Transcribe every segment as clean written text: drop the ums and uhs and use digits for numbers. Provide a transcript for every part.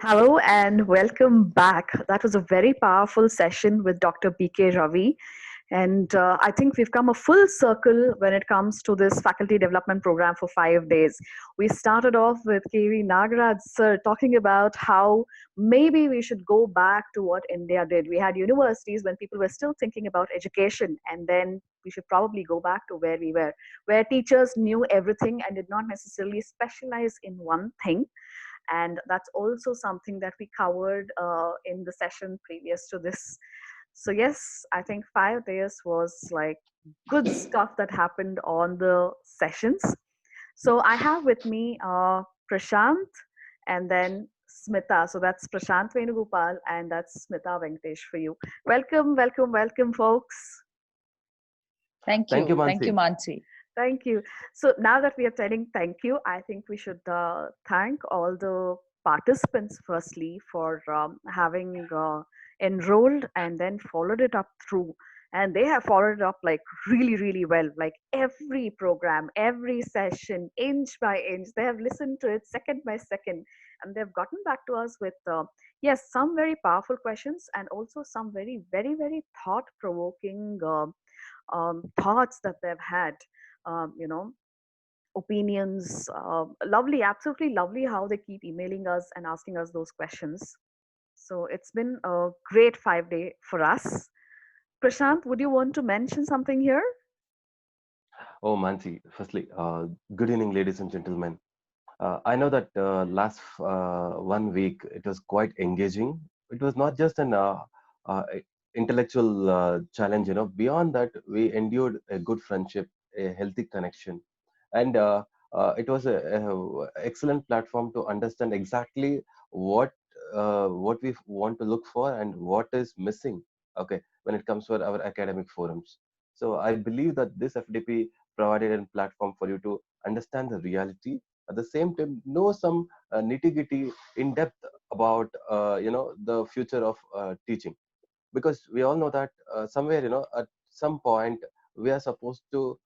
Hello and welcome back. That was a very powerful session with Dr. BK Ravi. And I think we've come a full circle when it comes to this faculty development program for 5 days. We started off with KV Nagaraj sir talking about how maybe we should go back to what India did. We had universities when people were still thinking about education, and then we should probably go back to where we were, where teachers knew everything and did not necessarily specialize in one thing. And that's also something that we covered in the session previous to this. So yes, I think 5 days was like good stuff that happened on the sessions. So I have with me Prashant and then Smita. So that's Prashant Venugopal and that's Smita Venkatesh for you. Welcome, welcome, welcome, folks. Thank Thank you, you. Thank you, Mansi. Mansi. Thank you. So now that we are telling thank you, I think we should thank all the participants firstly for having enrolled and then followed it up through. And they have followed it up like really, really well. Like every program, every session, inch by inch, they have listened to it second by second, and they've gotten back to us with yes, some very powerful questions and also some very, very, very thought-provoking thoughts that they've had, you know, opinions. Lovely, absolutely lovely how they keep emailing us and asking us those questions. So it's been a great 5 day for us. Prashant, would you want to mention something here? Oh, Mansi. Firstly, good evening, ladies and gentlemen. I know that last 1 week it was quite engaging. It was not just an uh, intellectual challenge. Beyond that, we endured a good friendship, a healthy connection, and it was a excellent platform to understand exactly what what we want to look for and what is missing. Okay, when it comes to our academic forums. So I believe that this FDP provided a platform for you to understand the reality, at the same time know some nitty-gritty in depth about the future of teaching, because we all know that somewhere at some point we are supposed to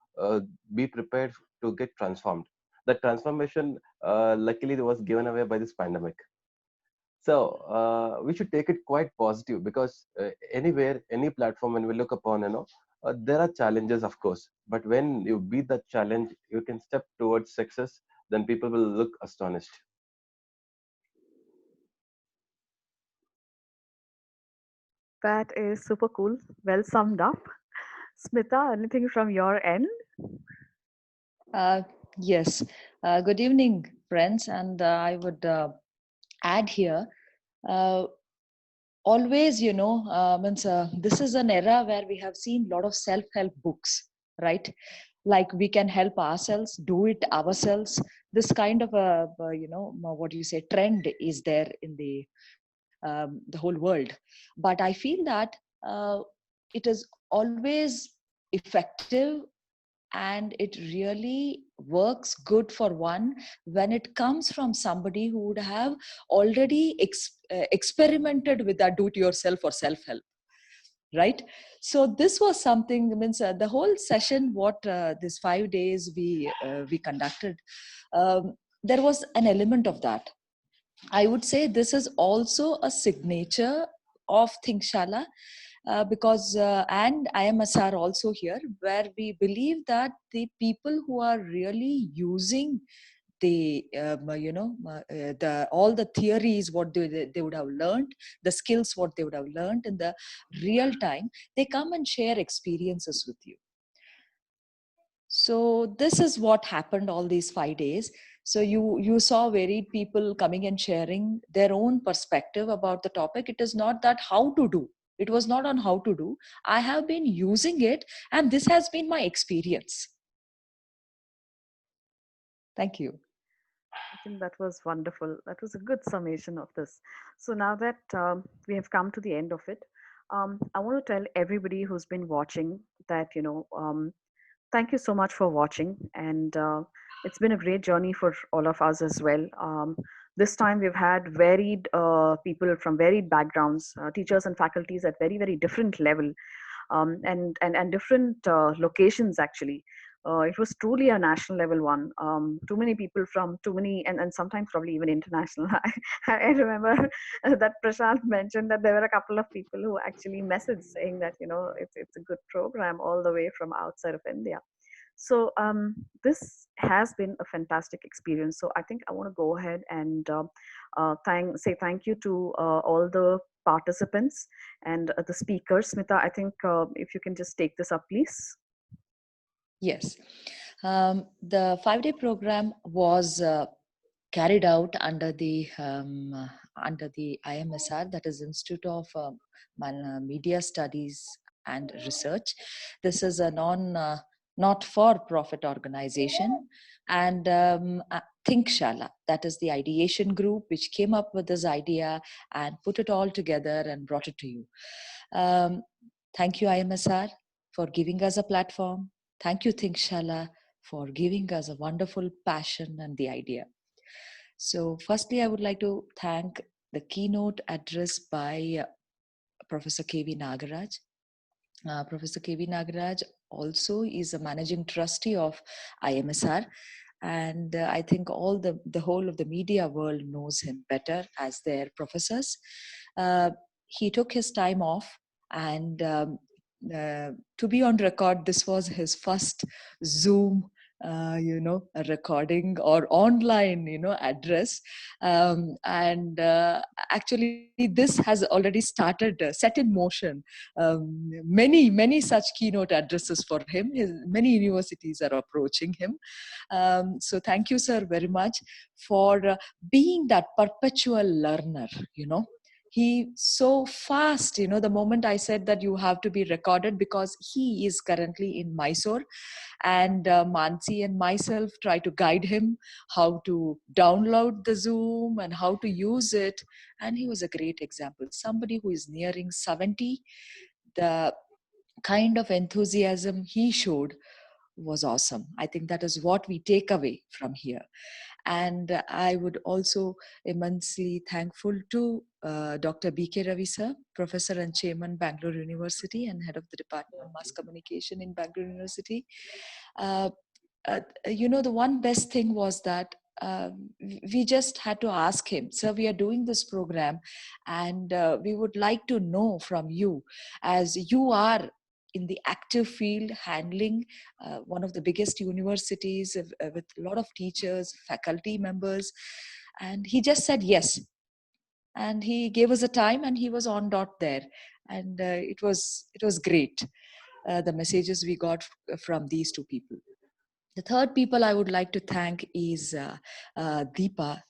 be prepared to get transformed. That transformation luckily was given away by this pandemic. So we should take it quite positive, because anywhere, any platform, when we look upon, there are challenges, of course. But when you beat that challenge, you can step towards success. Then people will look astonished. That is super cool. Well summed up. Smita, anything from your end? Uh, yes. Good evening, friends. And I would add here, uh, always, means this is an era where we have seen a lot of self-help books, right? Like we can help ourselves, do it ourselves. This kind of a, what do you say, trend is there in the whole world. But I feel that uh, it is always effective, and it really works good for one when it comes from somebody who would have already experimented with that do it yourself or self help, right? So this was something, means the whole session what this 5 days we conducted, there was an element of that. I would say this is also a signature of Thingshala, because and IMSR also here, where we believe that the people who are really using the the all the theories what they would have learned, the skills what they would have learned in the real time, they come and share experiences with you. So this is what happened all these 5 days. So you saw varied people coming and sharing their own perspective about the topic. It is not that how to do. It was not on how to do. I have been using it, and this has been my experience. Thank you. I think that was wonderful. That was a good summation of this. So now that we have come to the end of it, I want to tell everybody who's been watching that, thank you so much for watching. And it's been a great journey for all of us as well. This time we've had varied people from varied backgrounds, teachers and faculties at very, very different level, and different locations actually. It was truly a national level one. Too many people from too many, and sometimes probably even international. I remember that Prashant mentioned that there were a couple of people who actually messaged saying that, it's a good program all the way from outside of India. So this has been a fantastic experience. So I think I want to go ahead and say thank you to all the participants and the speakers. Smita, I think if you can just take this up, please. Yes. The 5-day program was carried out under the IMSR, that is Institute of Media Studies and Research. This is a not for profit organization, and Thinkshala, that is the ideation group which came up with this idea and put it all together and brought it to you. Um, Thank you, IMSR, for giving us a platform. Thank you, Thinkshala, for giving us a wonderful passion and the idea. So, firstly, I would like to thank the keynote address by Professor K.V. Nagaraj. Professor K.V. Nagaraj also is a managing trustee of IMSR, and I think the whole of the media world knows him better as their professors. Uh, he took his time off, and to be on record, this was his first Zoom a recording or online address, and actually this has already started set in motion many such keynote addresses for him. Many universities are approaching him. So thank you, sir, very much for being that perpetual learner. He so fast, the moment I said that you have to be recorded, because he is currently in Mysore, and Mansi and myself try to guide him how to download the Zoom and how to use it. And he was a great example, somebody who is nearing 70. The kind of enthusiasm he showed was awesome. I think that is what we take away from here. And I would also immensely thankful to Dr. B.K. Ravi sir, Professor and Chairman, Bangalore University, and Head of the Department of Mass Communication in Bangalore University. Uh, the one best thing was that we just had to ask him, sir, we are doing this program, and we would like to know from you, as you are in the active field handling one of the biggest universities with a lot of teachers, faculty members. And he just said yes, and he gave us a time, and he was on dot there, and it was great, the messages we got from these two people. The third people I would like to thank is Deepa,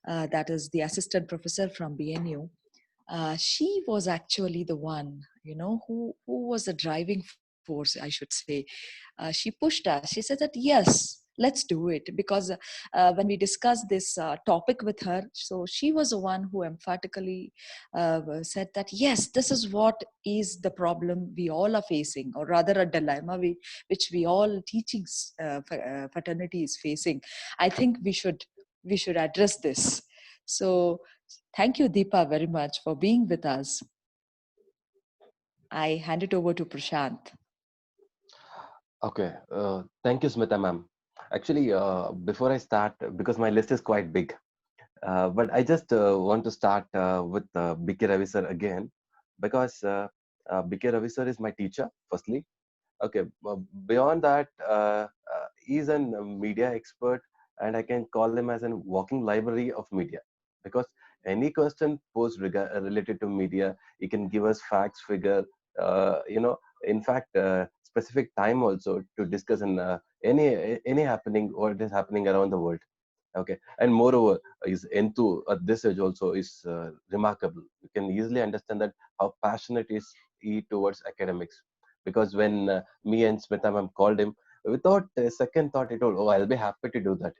that is the assistant professor from BNU. She was actually the one, who was the driving force, I should say. She pushed us. She said that, yes, let's do it. Because when we discussed this topic with her, so she was the one who emphatically said that, yes, this is what is the problem we all are facing, or rather a dilemma which we all teaching fraternity is facing. I think we should address this. So thank you, Deepa, very much for being with us. I hand it over to Prashant. Okay, thank you, Smita ma'am. Actually, before I start, because my list is quite big, but I just want to start with BK Ravi sir again, because BK Ravi sir is my teacher, firstly. Okay, beyond that, he's a media expert, and I can call him as a walking library of media, because any question posed related to media, he can give us facts, figure, in fact, specific time also to discuss in any happening, what is happening around the world. Okay, and moreover, his enthu at this age also is remarkable. You can easily understand that how passionate is he towards academics, because when me and Smita ma'am called him, without a second thought, he told, "Oh, I'll be happy to do that."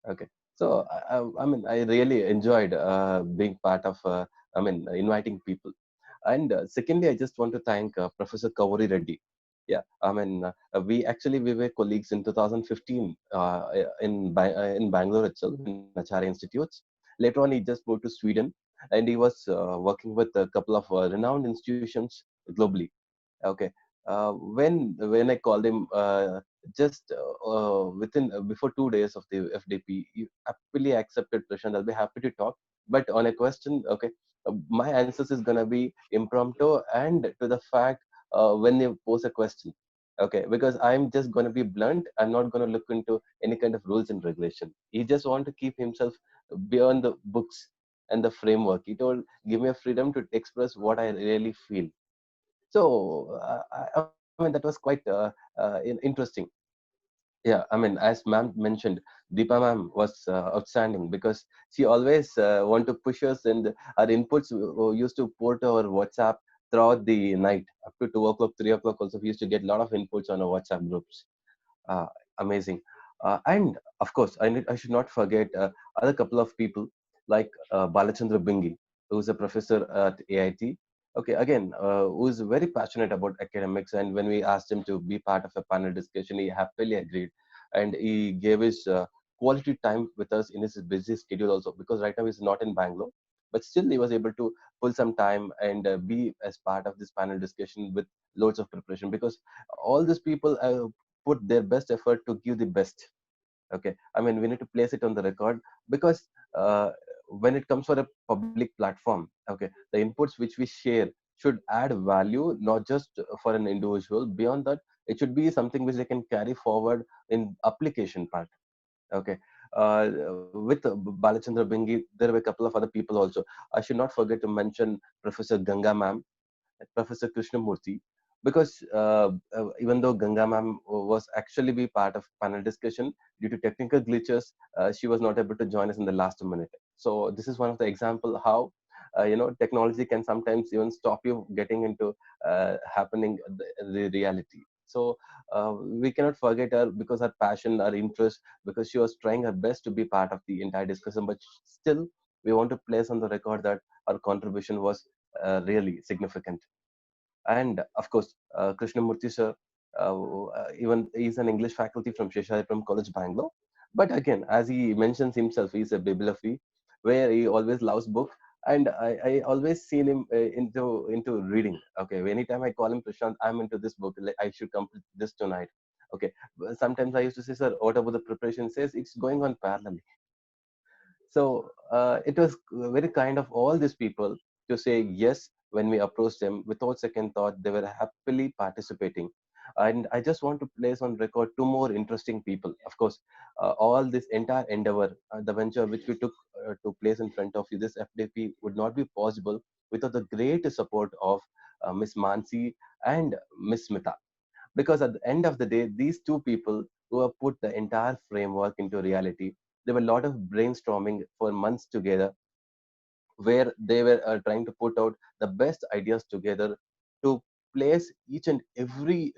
Okay, so I mean, I really enjoyed being part of. Inviting people. And secondly, I just want to thank Professor Kavuri Reddy. Yeah, I mean, we were colleagues in 2015 in Bangalore itself, in Acharya Institutes. Later on, he just moved to Sweden, and he was working with a couple of renowned institutions globally. Okay, when I called him just within before 2 days of the FDP, you happily accepted, Prashant. I'll be happy to talk. But on a question, okay, my answers is gonna be impromptu and to the fact when you pose a question. Okay, because I'm just gonna be blunt. I'm not gonna look into any kind of rules and regulation. He just want to keep himself beyond the books and the framework. He told, give me a freedom to express what I really feel. So I mean that was quite interesting. Yeah, I mean, as ma'am mentioned, Deepa ma'am was outstanding because she always want to push us, and our inputs used to pour to our WhatsApp throughout the night up to 2 o'clock, 3 o'clock. Also, we used to get a lot of inputs on our WhatsApp groups. uh, Amazing. And of course, I should not forget other couple of people like Balachandra Bingi, who's a professor at AIT. Okay, again, who's very passionate about academics. And when we asked him to be part of a panel discussion, he happily agreed. And he gave his quality time with us in his busy schedule also, because right now he's not in Bangalore. But still, he was able to pull some time and be as part of this panel discussion with loads of preparation, because all these people put their best effort to give the best. Okay, I mean, we need to place it on the record, because uh, when it comes for a public platform, okay, the inputs which we share should add value, not just for an individual. Beyond that, it should be something which they can carry forward in application part. Okay. With Balachandra Bingi, there were a couple of other people also. I should not forget to mention Professor Ganga ma'am, Professor Krishnamurthy, because even though Ganga ma'am was actually be part of panel discussion, due to technical glitches, she was not able to join us in the last minute. So this is one of the example how technology can sometimes even stop you getting into happening the reality. So we cannot forget her, because her passion, her interest, because she was trying her best to be part of the entire discussion, but still we want to place on the record that her contribution was really significant. And of course, Krishnamurthy sir, even he's an English faculty from Sheshayapuram College, Bangalore. But again, as he mentions himself, he's a bibliophy, where he always loves book. And I always seen him into reading. Okay, anytime I call him, Prashant, I'm into this book. Like, I should complete this tonight. Okay, sometimes I used to say, sir, what about the preparation? Says it's going on parallel. So it was very kind of all these people to say yes when we approached them without second thought. They were happily participating. And I just want to place on record two more interesting people. Of course, all this entire endeavor, the venture which we took to place in front of you, this FDP would not be possible without the great support of Miss Mansi and Miss Smita, because at the end of the day, these two people who have put the entire framework into reality, there were a lot of brainstorming for months together, where they were trying to put out the best ideas together to place each and every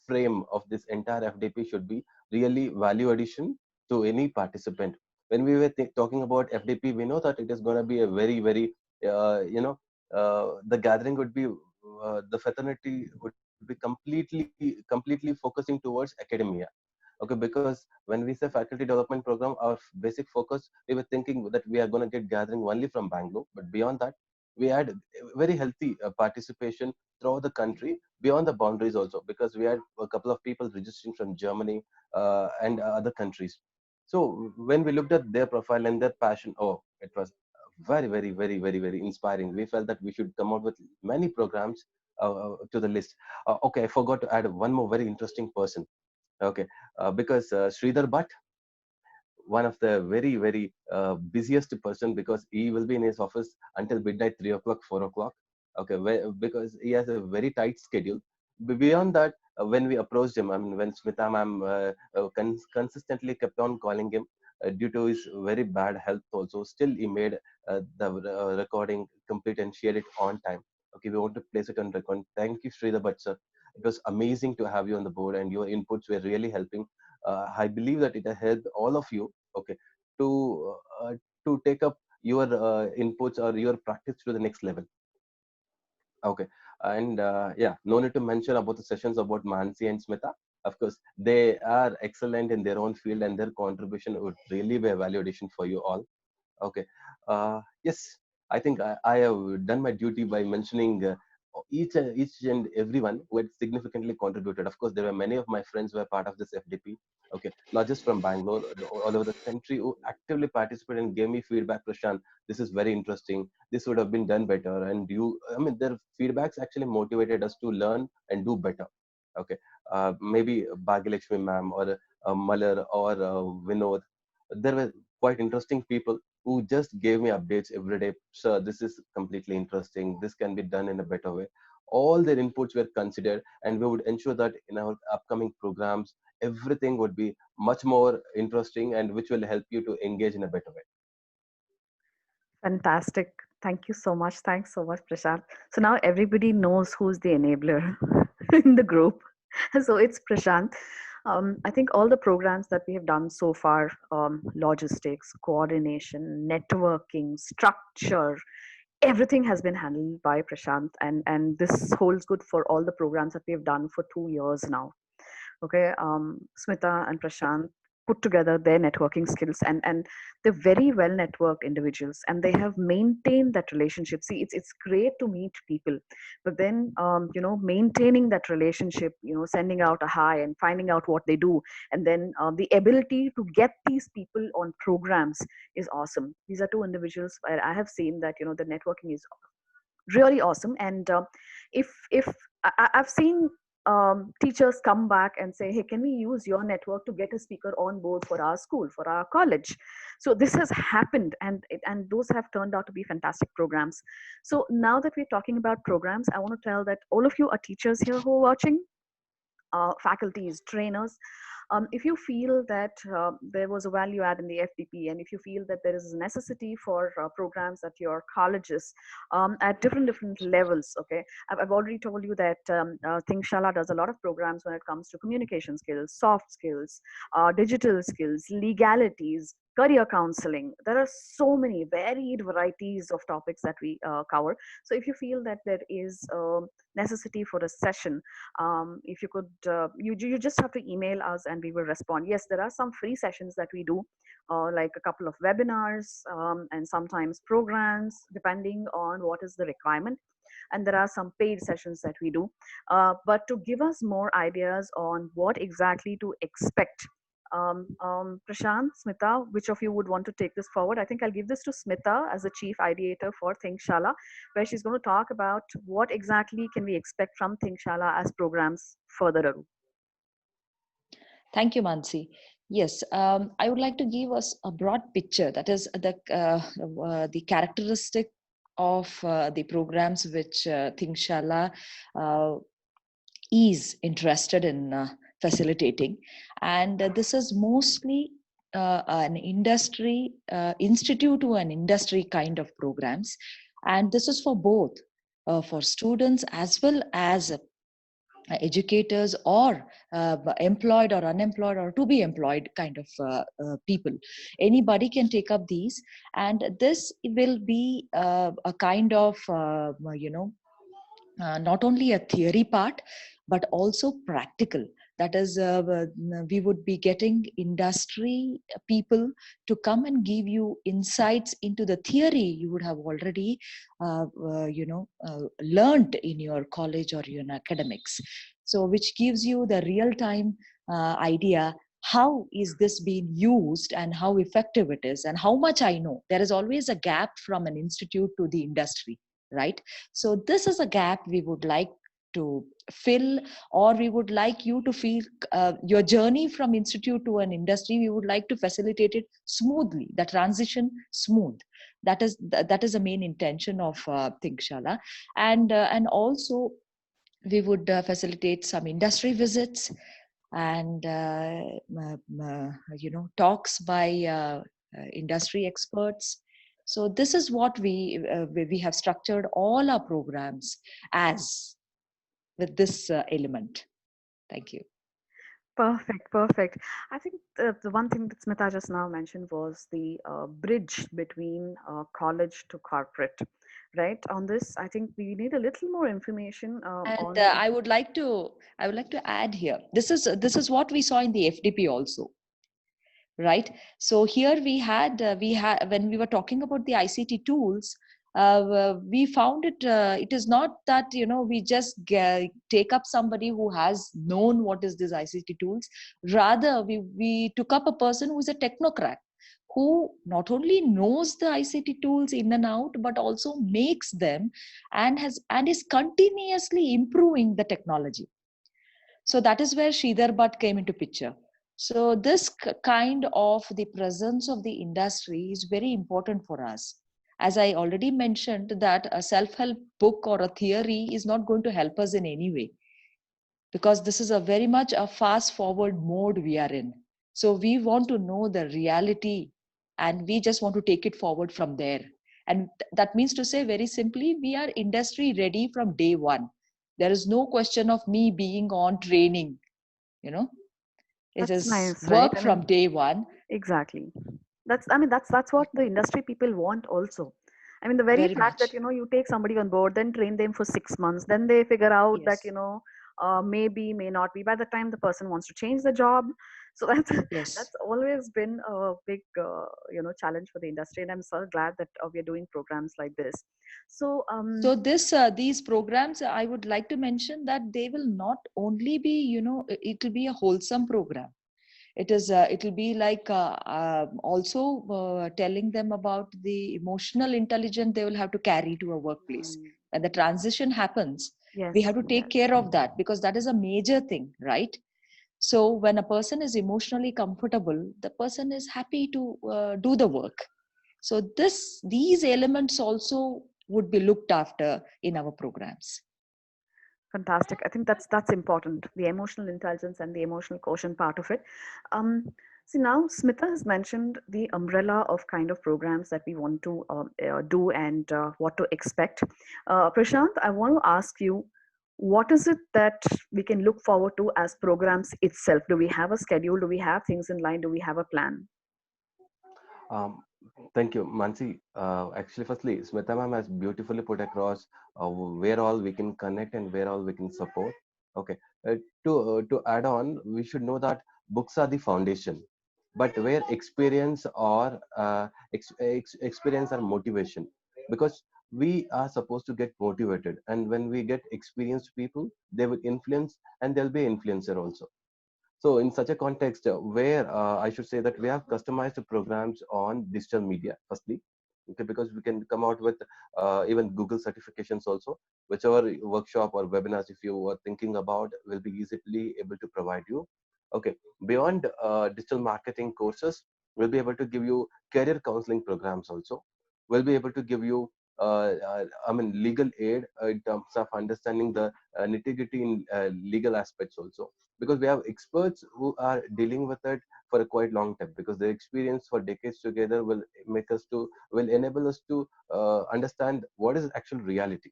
frame of this entire FDP should be really value addition to any participant. When we were talking about FDP, we know that it is going to be a very, very, the gathering would be, the fraternity would be completely focusing towards academia. Okay, because when we say faculty development program, our basic focus, we were thinking that we are going to get gathering only from Bangalore, but beyond that, we had very healthy participation throughout the country, beyond the boundaries also, because we had a couple of people registering from Germany and other countries. So when we looked at their profile and their passion, oh, it was very inspiring. We felt that we should come out with many programs to the list. Okay, I forgot to add one more very interesting person. Okay, because Sridhar Bhatt, one of the very busiest person, because he will be in his office until midnight, 3 o'clock, 4 o'clock. Okay, because he has a very tight schedule. Beyond that, when we approached him, I mean, when Smita ma'am consistently kept on calling him due to his very bad health, also still he made the recording complete and shared it on time. Okay, we want to place it on record. Thank you, Sridhar Bhatt sir. It was amazing to have you on the board, and your inputs were really helping. I believe that it has helped all of you, okay, to uh, to take up your inputs or your practice to the next level. Okay, and yeah, no need to mention about the sessions about Mansi and Smita. Of course, they are excellent in their own field, and their contribution would really be a value addition for you all. Okay, yes, I think I have done my duty by mentioning each and everyone who had significantly contributed. Of course, there were many of my friends who were part of this FDP. Okay, not just from Bangalore, all over the country, who actively participated and gave me feedback. Prashant, this is very interesting. This would have been done better. And I mean, their feedbacks actually motivated us to learn and do better. Okay, maybe Bhagilakshmi ma'am or Malar or Vinod. There were quite interesting people who just gave me updates every day. Sir, this is completely interesting. This can be done in a better way. All their inputs were considered, and we would ensure that in our upcoming programs, everything would be much more interesting and which will help you to engage in a better way. Fantastic. Thank you so much. Thanks so much, Prashant. So now everybody knows who's the enabler in the group. So it's Prashant. I think all the programs that we have done so far, logistics, coordination, networking, structure, everything has been handled by Prashant. And this holds good for all the programs that we have done for 2 years now. Okay, Smita and Prashant put together their networking skills, and they're very well networked individuals, and they have maintained that relationship. See, it's great to meet people, but then maintaining that relationship, sending out a hi and finding out what they do, and then the ability to get these people on programs is awesome. These are two individuals where I have seen that the networking is really awesome. And if I've seen teachers come back and say, hey, can we use your network to get a speaker on board for our school, for our college? So this has happened, and those have turned out to be fantastic programs. So now that we're talking about programs, I want to tell that all of you are teachers here who are watching, faculties, trainers. If you feel that there was a value add in the FDP, and if you feel that there is a necessity for programs at your colleges at different levels, okay, I've already told you that Thingshala does a lot of programs when it comes to communication skills, soft skills, digital skills, legalities, career counseling. There are so many varied varieties of topics that we cover. So if you feel that there is necessity for a session, if you could, you just have to email us and we will respond. Yes, there are some free sessions that we do, like a couple of webinars, and sometimes programs, depending on what is the requirement. And there are some paid sessions that we do. But to give us more ideas on what exactly to expect, Prashant, Smita, which of you would want to take this forward? I think I'll give this to Smita as the chief ideator for Thingshala, where she's going to talk about what exactly can we expect from Thingshala as programs further along. Thank you, Mansi. Yes, I would like to give us a broad picture. That is the characteristic of the programs which Thingshala is interested in facilitating. And this is mostly an industry, institute to an industry kind of programs. And this is for both, for students as well as educators, or employed or unemployed or to be employed kind of people. Anybody can take up these, and this will be a kind of not only a theory part but also practical. That is, we would be getting industry people to come and give you insights into the theory you would have already learned in your college or your academics. So which gives you the real time idea, how is this being used and how effective it is, and how much I know. There is always a gap from an institute to the industry, right? So this is a gap we would like to fill, or we would like you to feel your journey from institute to an industry, we would like to facilitate it smoothly, the transition smooth. That is the main intention of Thingshala. And also we would facilitate some industry visits and talks by industry experts. So this is what we have structured all our programs as, with this element. Thank you. Perfect. I think the one thing that Smita just now mentioned was the bridge between college to corporate, right? On this, I think we need a little more information And on. I would like to add here. This is what we saw in the FDP also, right? So here we had when we were talking about the ICT tools, we found it, it is not that, we just take up somebody who has known what is this ICT tools. Rather, we took up a person who is a technocrat, who not only knows the ICT tools in and out, but also makes them and is continuously improving the technology. So that is where Sridhar Bhatt came into picture. So this kind of the presence of the industry is very important for us. As I already mentioned, that a self-help book or a theory is not going to help us in any way, because this is a very much a fast forward mode we are in. So we want to know the reality, and we just want to take it forward from there. And that means to say, very simply, we are industry ready from day one. There is no question of me being on training, you know it That's is nice, right? work I from mean, day one. exactly. That's what the industry people want also. I mean, the very Very fact that much. you take somebody on board, then train them for 6 months, then they figure out that Yes. maybe may not be by the time the person wants to change the job. So that's Yes. that's always been a big challenge for the industry, and I'm so glad that we are doing programs like this. So So these programs, I would like to mention that they will not only be, it will be a wholesome program. It will be like also telling them about the emotional intelligence they will have to carry to a workplace. mm, When the transition happens, we yes, have to take care of that, because that is a major thing, right? So when a person is emotionally comfortable, the person is happy to do the work. So these elements also would be looked after in our programs. fantastic. I think that's important. The emotional intelligence and the emotional quotient part of it. Um, See, now Smita has mentioned the umbrella of kind of programs that we want to do and what to expect. Prashant, I want to ask you, what is it that we can look forward to as programs itself? Do we have a schedule? Do we have things in line? Do we have a plan? Um, Thank you, Mansi. Actually, firstly, Smita ma'am has beautifully put across where all we can connect and where all we can support. Okay. To add on, we should know that books are the foundation, but where experience or experience or motivation, because we are supposed to get motivated, and when we get experienced people, they will influence, and they'll be influencer also. So in such a context, where I should say that we have customized programs on digital media, firstly, okay, because we can come out with even Google certifications also, whichever workshop or webinars if you are thinking about will be easily able to provide you. Okay, beyond digital marketing courses, we'll be able to give you career counseling programs also. We'll be able to give you, I mean, legal aid in terms of understanding the nitty-gritty in legal aspects also, because we have experts who are dealing with it for a quite long time, because their experience for decades together will enable us to understand what is actual reality.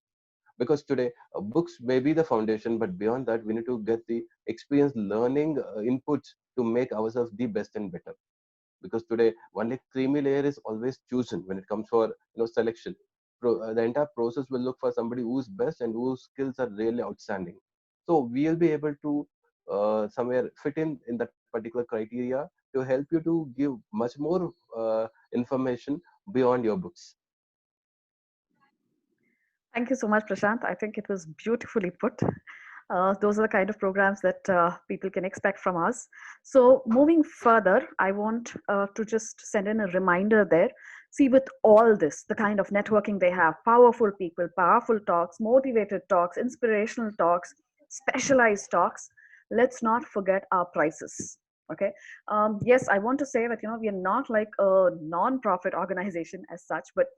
Because today books may be the foundation, but beyond that we need to get the experience learning inputs to make ourselves the best and better. Because today only creamy layer is always chosen when it comes for selection. The entire process will look for somebody who's best and whose skills are really outstanding. So we'll be able to somewhere fit in that particular criteria to help you to give much more information beyond your books. Thank you so much, Prashant. I think it was beautifully put. Those are the kind of programs that people can expect from us. So, moving further, I want to just send in a reminder there. See, with all this, the kind of networking they have, powerful people, powerful talks, motivated talks, inspirational talks, specialized talks, let's not forget our prices. Okay. Yes, I want to say that, we are not like a non-profit organization as such, but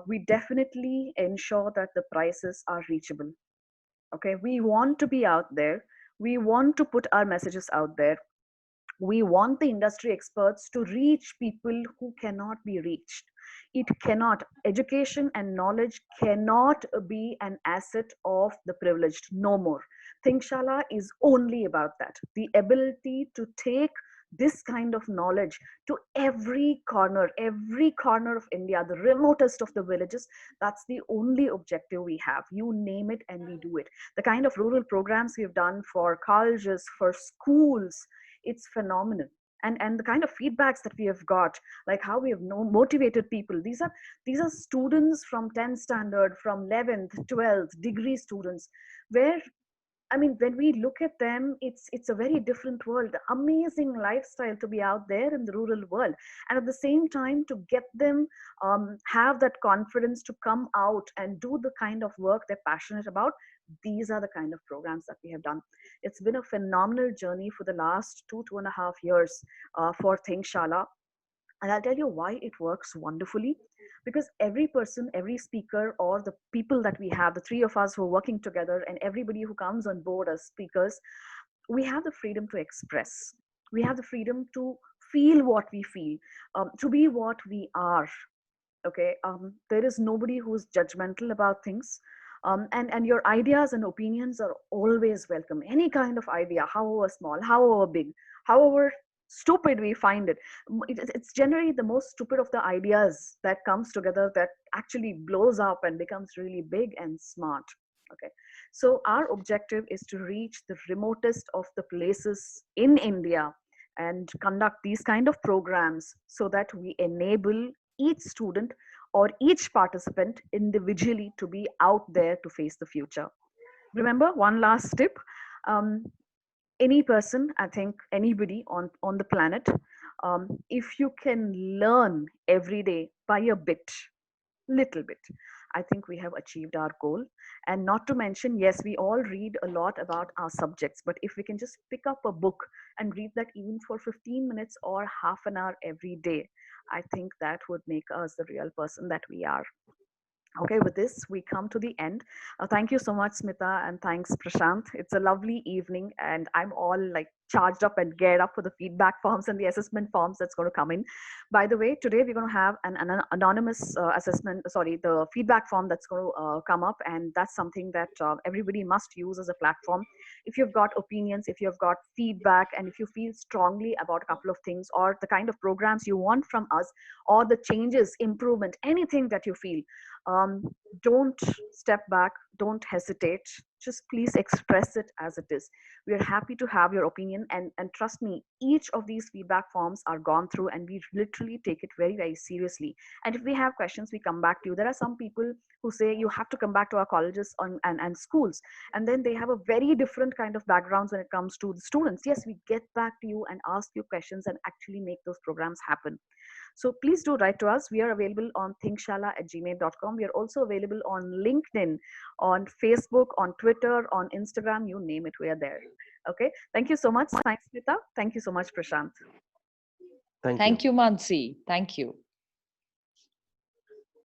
we definitely ensure that the prices are reachable. Okay, we want to be out there, we want to put our messages out there, we want the industry experts to reach people who cannot be reached. It cannot, education and knowledge cannot be an asset of the privileged, no more. Thingshala is only about that, the ability to take this kind of knowledge to every corner of India, the remotest of the villages. That's the only objective we have. You name it and we do it. The kind of rural programs we've done for colleges, for schools, it's phenomenal. and the kind of feedbacks that we have got, like how we have motivated people. These are students from 10th standard, from 11th, 12th degree students, where I mean, when we look at them, it's a very different world. Amazing lifestyle to be out there in the rural world, and at the same time to get them have that confidence to come out and do the kind of work they're passionate about. These are the kind of programs that we have done. It's been a phenomenal journey for the last 2.5 years for Think Shala, and I'll tell you why it works wonderfully. Because every person, every speaker, or the people that we have, the three of us who are working together, and everybody who comes on board as speakers, we have the freedom to express. We have the freedom to feel what we feel, to be what we are. Okay, there is nobody who's judgmental about things. And your ideas and opinions are always welcome. Any kind of idea, however small, however big, however stupid we find it. It's generally the most stupid of the ideas that comes together that actually blows up and becomes really big and smart. Okay, so our objective is to reach the remotest of the places in India and conduct these kind of programs so that we enable each student or each participant individually to be out there to face the future. Remember, one last tip. Um, any person, I think anybody on the planet, if you can learn every day by a bit, little bit, I think we have achieved our goal. And not to mention, yes, we all read a lot about our subjects, but if we can just pick up a book and read that even for 15 minutes or half an hour every day, I think that would make us the real person that we are. Okay, with this, we come to the end. Thank you so much, Smita, and thanks, Prashant. It's a lovely evening, and I'm all like charged up and geared up for the feedback forms and the assessment forms that's going to come in. By the way, today we're going to have an anonymous assessment, sorry, the feedback form that's going to come up, and that's something that everybody must use as a platform. If you've got opinions, if you've got feedback, and if you feel strongly about a couple of things, or the kind of programs you want from us, or the changes, improvement, anything that you feel, um, don't step back, don't hesitate, just please express it as it is. We are happy to have your opinion, and trust me, each of these feedback forms are gone through and we literally take it very, very seriously. And if we have questions, we come back to you. There are some people who say you have to come back to our colleges and schools, and then they have a very different kind of backgrounds when it comes to the students. Yes, we get back to you and ask you questions and actually make those programs happen. So please do write to us. We are available on thinkshala@gmail.com. We are also available on LinkedIn, on Facebook, on Twitter, on Instagram, you name it, we are there. Okay. Thank you so much. Thanks, Smita. Thank you so much, Prashant. Thank you. Thank you, Mansi. Thank you.